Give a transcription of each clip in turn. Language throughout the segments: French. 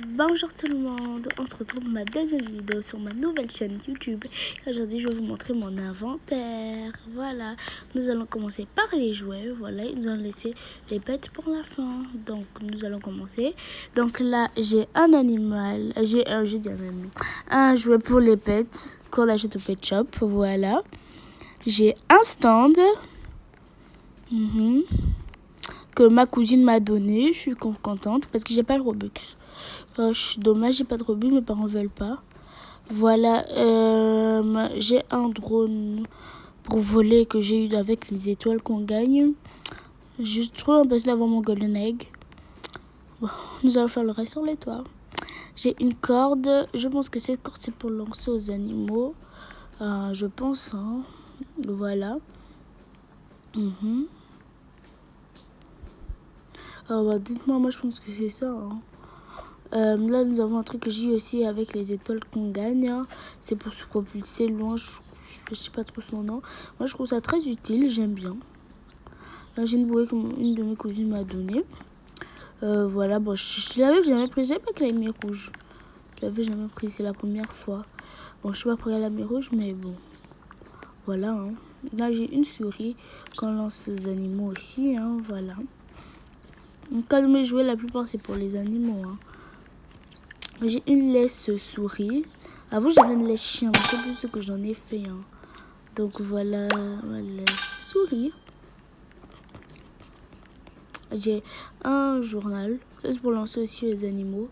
Bonjour tout le monde, on se retrouve pour ma deuxième vidéo sur ma nouvelle chaîne YouTube. Aujourd'hui je vais vous montrer mon inventaire. Voilà, nous allons commencer par les jouets. Voilà, nous allons laisser les pets pour la fin. Donc nous allons commencer. Donc là j'ai un animal, un jouet pour les pets qu'on achète au pet shop. Voilà, j'ai un stand que ma cousine m'a donné. Je suis contente parce que j'ai pas le Robux. Dommage, j'ai pas de Robux, mes parents veulent pas. Voilà, j'ai un drone pour voler que j'ai eu avec les étoiles qu'on gagne. Je suis trop impatiente d'avoir mon golden egg. Bon, nous allons faire le reste sur les toits. J'ai une corde, je pense que cette corde c'est pour lancer aux animaux. Je pense, hein. Voilà. Dites-moi, moi je pense que c'est ça, hein. Là, nous avons un truc que j'ai aussi avec les étoiles qu'on gagne. Hein. C'est pour se propulser loin. Je sais pas trop son nom. Moi, je trouve ça très utile. J'aime bien. Là, j'ai une bouée que une de mes cousines m'a donnée. Voilà, bon, je l'avais jamais pris. Je savais pas qu'elle avait mis rouge. Je l'avais jamais pris. C'est la première fois. Bon, je sais pas pourquoi elle a mis rouge, mais bon. Voilà. Hein. Là, j'ai une souris qu'on lance aux animaux aussi. Hein, voilà. Quand mes jouets, la plupart, c'est pour les animaux. Hein. J'ai une laisse souris. Avant, j'avais une laisse chien, mais c'est plus ce que j'en ai fait. Hein. Donc voilà, ma laisse souris. J'ai un journal. Ça, c'est pour lancer aussi aux animaux.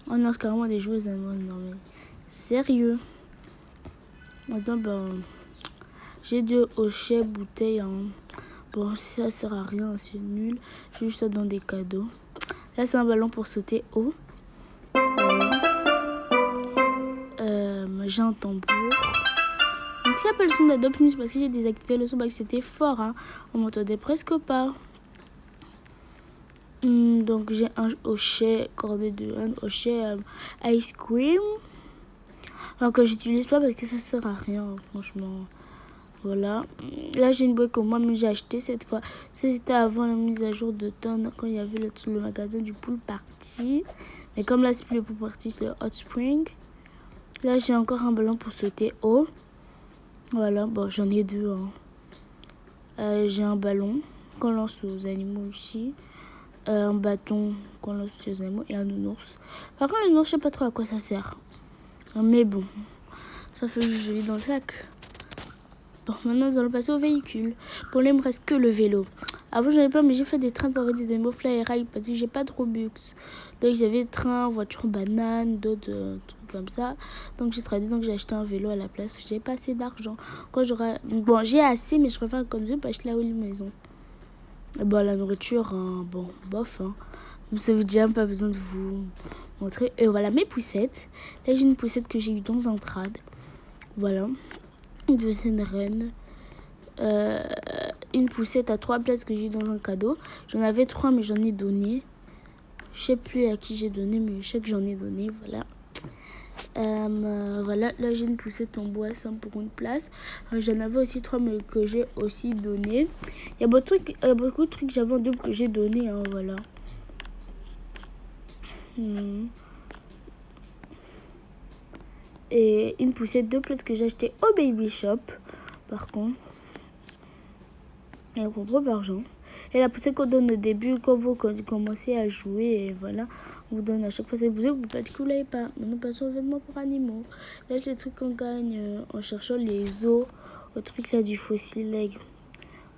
On lance carrément des jouets aux animaux. Non, mais sérieux. Maintenant, j'ai 2 hochets, bouteilles. Hein. Bon, ça sert à rien, c'est nul. J'ai juste ça dans des cadeaux. Là, c'est un ballon pour sauter haut. Voilà. J'ai un tambour. Donc s'il n'y a pas le son d'Adobe, c'est parce que j'ai désactivé le son, parce que c'était fort, hein. On m'entendait presque pas. Donc j'ai un hochet cordé de un hochet ice cream. Alors que j'utilise pas parce que ça sert à rien, franchement. Voilà. Là j'ai une boîte que moi-même j'ai acheté cette fois. C'était avant la mise à jour de tonne, quand il y avait le magasin du pool party. Mais comme là c'est plus le pool party, c'est le hot spring. Là j'ai encore un ballon pour sauter haut. Voilà, bon j'en ai 2. Hein. J'ai un ballon qu'on lance aux animaux ici. Un bâton qu'on lance aux animaux et un nounours. Par contre le nounours je sais pas trop à quoi ça sert. Mais bon, ça fait joli dans le sac. Bon, maintenant nous allons passer au véhicule. Bon là il me reste que le vélo. Avant j'en avais pas, mais j'ai fait des trains pour avoir des animaux fly ride parce que j'ai pas de Robux. Donc j'avais train, voiture, banane, d'autres trucs comme ça. Donc j'ai tradé, donc j'ai acheté un vélo à la place parce que j'avais pas assez d'argent. Quand j'aurai, bon j'ai assez, mais je préfère comme ça parce que là où les maisons. Bon la nourriture, hein, bon bof. Hein. Ça veut déjà pas besoin de vous montrer. Et voilà mes poussettes. Là j'ai une poussette que j'ai eu dans un trad. Voilà. Une poussette reine. Une poussette à 3 places que j'ai eu dans un cadeau. J'en avais 3 mais j'en ai donné. Je sais plus à qui j'ai donné, mais je sais que j'en ai donné. Voilà. Voilà, là j'ai une poussette en bois simple pour une place. J'en avais aussi 3 mais que j'ai aussi donné. Il y a beaucoup de trucs que j'avais en double que j'ai donné. Hein, voilà. Et une poussette de places que j'ai acheté au baby shop. Par contre, elle prend trop d'argent. Et la poussette qu'on donne au début, quand vous commencez à jouer, et voilà, on vous donne à chaque fois cette poussette, vous pas que vous l'avez pas. Maintenant, passons aux vêtements pour animaux. Là, j'ai des trucs qu'on gagne en cherchant les os, au truc là du fossile leg.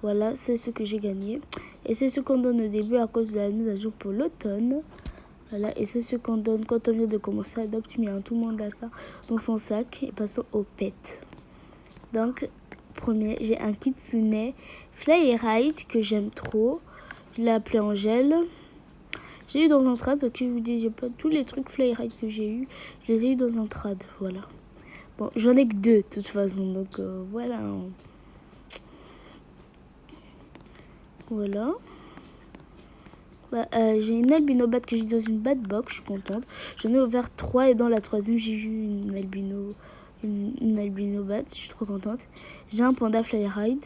Voilà, c'est ce que j'ai gagné. Et c'est ce qu'on donne au début à cause de la mise à jour pour l'automne. Voilà, et c'est ce qu'on donne quand on vient de commencer à adopter, mais tout le monde a ça dans son sac. Et passons au pet. Donc, premier, j'ai un kitsune fly ride que j'aime trop. Je l'ai appelé Angèle. J'ai eu dans un trad parce que je vous dis, j'ai pas tous les trucs fly ride que j'ai eu. Je les ai eu dans un trad, voilà. Bon, j'en ai que 2 de toute façon, donc voilà. Voilà. J'ai une albino bat que j'ai dans une bat box, je suis contente. J'en ai ouvert 3 et dans la 3e j'ai eu une albino bat, je suis trop contente. J'ai un panda fly ride.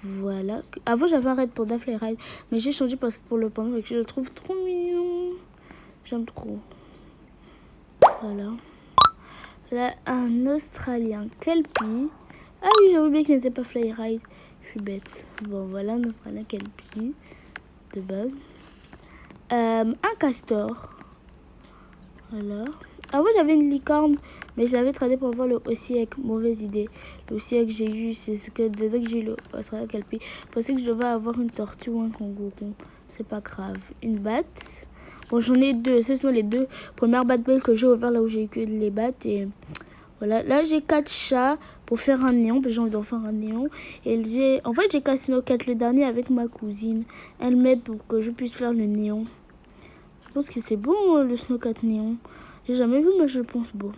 Voilà. Avant j'avais un red panda fly ride, mais j'ai changé parce que pour le panda, je le trouve trop mignon. J'aime trop. Voilà. Là, un Australien Kelpie. Ah oui, j'ai oublié qu'il n'était pas Flyride. Je suis bête. Bon, voilà, un Australien Kelpie. De base. Un castor. Voilà. Avant, j'avais une licorne, mais je l'avais tradé pour voir le Ossiec. Mauvaise idée. Le Ossiec que j'ai eu, c'est ce que dedans que j'ai eu le Australien Kelpie. Je pensais que je devais avoir une tortue ou un kangourou. C'est pas grave. Une batte. Bon, j'en ai deux. Ce sont les deux premières battes que j'ai ouvertes là où j'ai eu que les battes. Et voilà. Là, j'ai 4 chats pour faire un néon. J'ai envie d'en faire un néon. Et en fait, j'ai cassé nos 4 le dernier avec ma cousine. Elle m'aide pour que je puisse faire le néon. Je pense que c'est bon le Snowcat néon. J'ai jamais vu, mais je pense beau.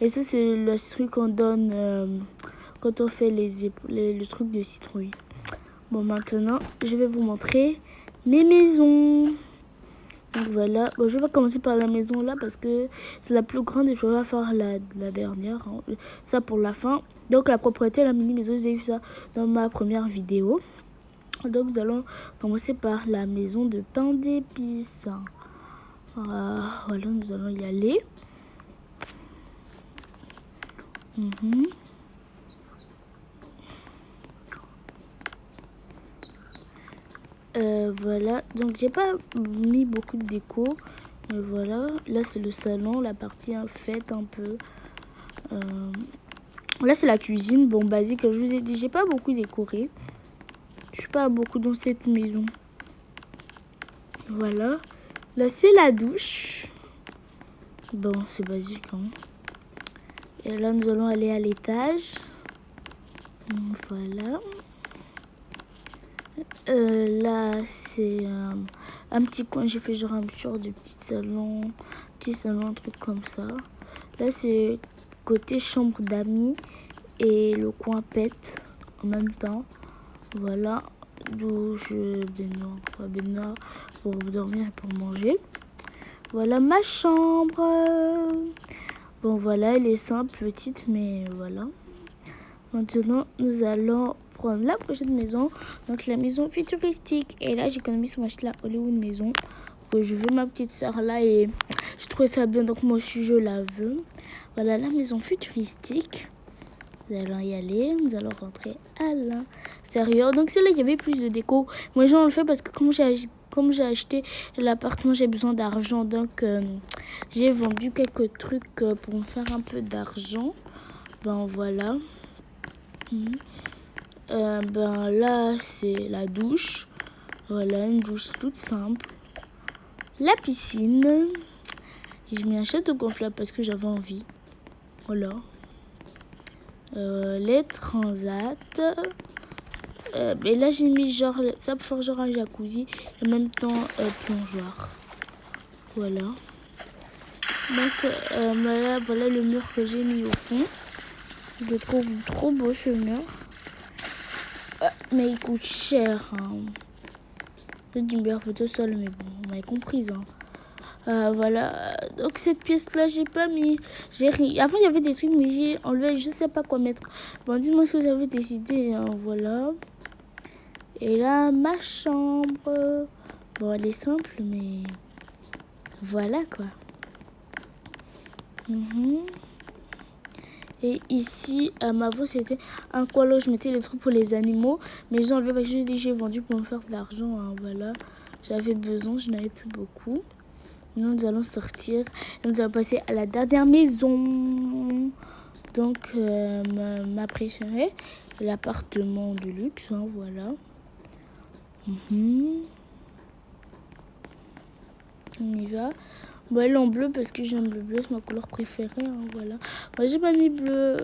Et ça, c'est le truc qu'on donne quand on fait le truc de citrouille. Bon, maintenant, je vais vous montrer mes maisons. Donc voilà. Bon, je vais pas commencer par la maison là parce que c'est la plus grande et je vais faire la dernière. Hein. Ça pour la fin. Donc la propriété, la mini maison, j'ai vu ça dans ma première vidéo. Donc nous allons commencer par la maison de pain d'épices. Voilà, nous allons y aller. Voilà, donc j'ai pas mis beaucoup de déco. Mais voilà, là c'est le salon, la partie faite un peu. Là c'est la cuisine, bon basique, je vous ai dit, j'ai pas beaucoup décoré. Je suis pas beaucoup dans cette maison. Voilà. Là, c'est la douche. Bon, c'est basique. Hein. Et là, nous allons aller à l'étage. Voilà. Là, c'est un petit coin. J'ai fait genre un genre de petit salon, un truc comme ça. Là, c'est côté chambre d'amis et le coin pète en même temps. Voilà. Douche, baignoire pour dormir et pour manger. Voilà ma chambre. Bon voilà, elle est simple, petite, mais voilà. Maintenant, nous allons prendre la prochaine maison. Donc la maison futuristique. Et là, j'ai économisé sur m'acheter la Hollywood maison. Que je veux ma petite soeur là et je trouve ça bien. Donc moi aussi, je la veux. Voilà la maison futuristique. Nous allons y aller. Nous allons rentrer à l'intérieur. Donc c'est là qu'il y avait plus de déco. Moi, j'en le fais parce que comme j'ai acheté l'appartement, j'ai besoin d'argent. Donc, j'ai vendu quelques trucs pour me faire un peu d'argent. Ben, voilà. Ben, là, c'est la douche. Voilà, une douche toute simple. La piscine. J'ai mis un château gonflable parce que j'avais envie. Voilà. Les transats. Et là j'ai mis genre ça pour faire genre un jacuzzi et en même temps plongeoir. Voilà. Donc voilà le mur que j'ai mis au fond. Je le trouve trop beau ce mur. Mais il coûte cher. Hein. J'ai dit meilleure photo seule, mais bon, vous m'avez comprise. Hein. Voilà, donc cette pièce là j'ai pas mis, avant il y avait des trucs mais j'ai enlevé, je sais pas quoi mettre. Bon, dites-moi si vous avez des idées. Hein. Voilà. Et là ma chambre, bon elle est simple mais voilà quoi. Et ici ma voix c'était un coin là où je mettais les trucs pour les animaux, mais j'ai enlevé parce que j'ai vendu pour me faire de l'argent. Hein. Voilà, j'avais besoin, je n'avais plus beaucoup. Nous allons sortir et nous allons passer à la dernière maison. Donc, ma préférée, l'appartement de luxe. Hein, voilà. On y va. Bon, elle est en bleu parce que j'aime le bleu, c'est ma couleur préférée. Hein, voilà. Moi, j'ai pas mis bleu.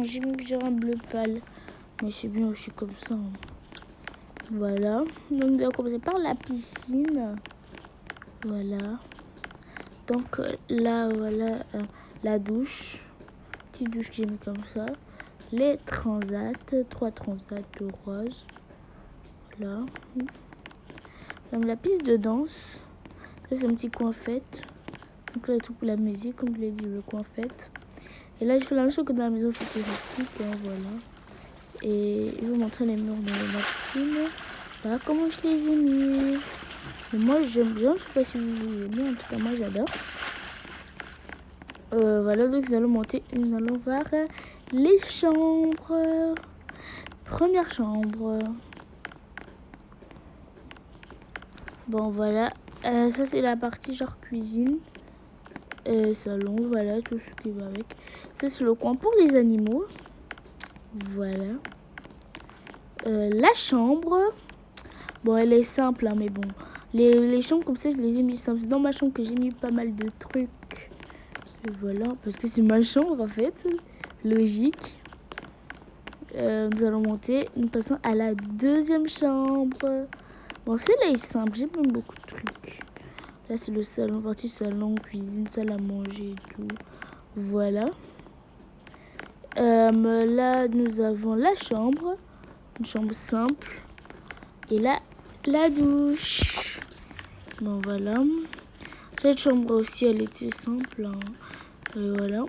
J'ai mis genre un bleu pâle. Mais c'est bien aussi comme ça. Hein. Voilà. Donc, nous allons commencer par la piscine. Voilà. Donc là, voilà la douche. Petite douche que j'ai mis comme ça. Les transats. 3 transats roses. Voilà. Donc la piste de danse. Là, c'est un petit coin fête. Donc là, tout pour la musique, comme je l'ai dit, le coin fête. Et là, je fais la même chose que dans la maison futuristique. Hein, voilà. Et je vais vous montrer les murs de la piscine. Voilà comment je les ai mis. Mais moi j'aime bien, je sais pas si vous aimez, en tout cas moi j'adore. Voilà, donc nous allons voir les chambres. Première chambre. Bon voilà, ça c'est la partie genre cuisine. Salon, voilà, tout ce qui va avec. Ça c'est le coin pour les animaux. Voilà. La chambre. Bon, elle est simple, hein, mais bon. Les chambres comme ça, je les ai mis simples. C'est dans ma chambre que j'ai mis pas mal de trucs. Et voilà, parce que c'est ma chambre en fait. Logique. Nous allons monter. Nous passons à la deuxième chambre. Bon, celle-là est simple. J'ai même beaucoup de trucs. Là, c'est le salon, partie salon, cuisine, salle à manger et tout. Voilà. Là, nous avons la chambre. Une chambre simple. Et là, la douche. Bon, voilà. Cette chambre aussi, elle était simple. Hein. Et voilà.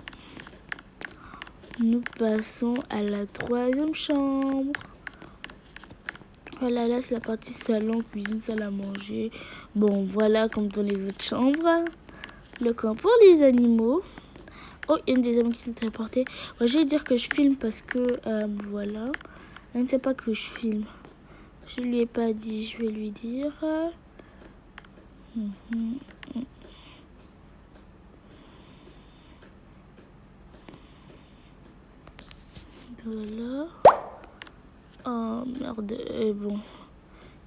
Nous passons à la troisième chambre. Voilà, là, c'est la partie salon, cuisine, salle à manger. Bon, voilà, comme dans les autres chambres. Le coin pour les animaux. Oh, il y a une des amies qui s'est téléportée. Bon, je vais dire que je filme parce que, voilà. Elle ne sait pas que je filme. Je lui ai pas dit, je vais lui dire. Voilà. Oh merde. Bon.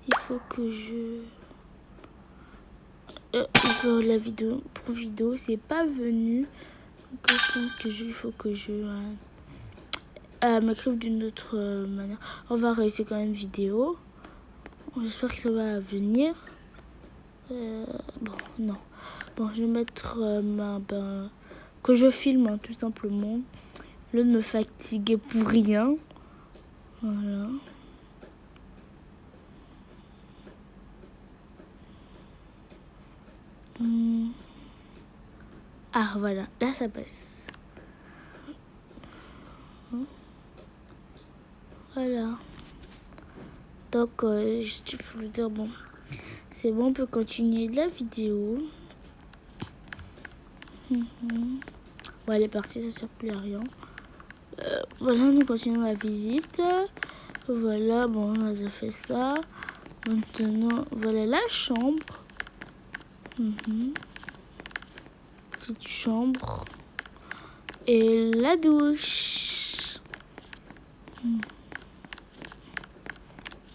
Il faut que je... la vidéo, pour vidéo, c'est pas venu. Donc je pense que il faut que je m'écrive d'une autre manière. On va réussir quand même vidéo. J'espère que ça va venir. Bon, non. Bon, je vais mettre que je filme, hein, tout simplement. Au lieu de me fatiguer pour rien. Voilà. Ah, voilà. Là, ça passe. Voilà. Donc, je peux dire, bon, c'est bon, on peut continuer la vidéo. Bon, elle est partie, ça sert plus à rien. Voilà, nous continuons la visite. Voilà, bon, on a déjà fait ça. Maintenant, voilà la chambre. Petite chambre. Et la douche.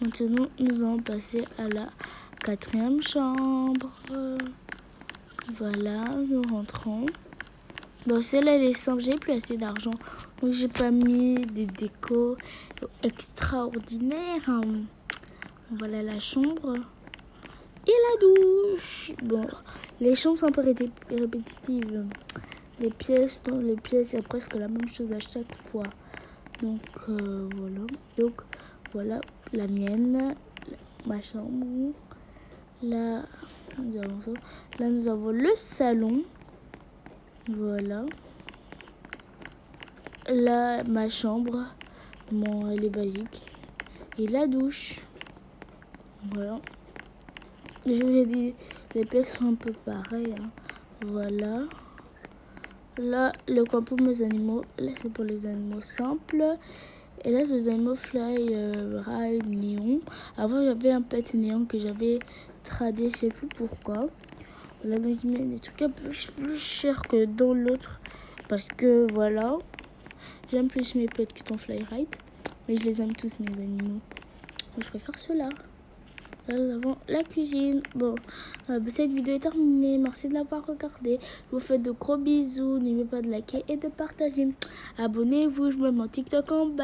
Maintenant, nous allons passer à la quatrième chambre. Voilà, nous rentrons. Bon, celle-là, elle est simple. J'ai plus assez d'argent. Donc, j'ai pas mis des décos extraordinaires. Voilà la chambre. Et la douche. Bon, les chambres sont un peu répétitives. Les pièces, c'est presque la même chose à chaque fois. Donc, voilà. Donc, voilà la mienne. Ma chambre. Là, nous avons le salon. Voilà. Là, ma chambre. Bon, elle est basique. Et la douche. Voilà. Je vous ai dit, les pièces sont un peu pareilles. Hein. Voilà. Là, le coin pour mes animaux. Là, c'est pour les animaux simples. Et là, c'est les animaux fly, ride, néon. Avant, j'avais un pet néon que j'avais tradé, je sais plus pourquoi. Là, donc, je mets des trucs un peu plus chers que dans l'autre. Parce que, voilà. J'aime plus mes pets qui sont fly ride. Mais je les aime tous, mes animaux. Donc, je préfère ceux-là. Là, nous avons la cuisine. Bon, cette vidéo est terminée. Merci de l'avoir regardée. Je vous fais de gros bisous. N'oubliez pas de liker et de partager. Abonnez-vous. Je me mets mon TikTok en bas.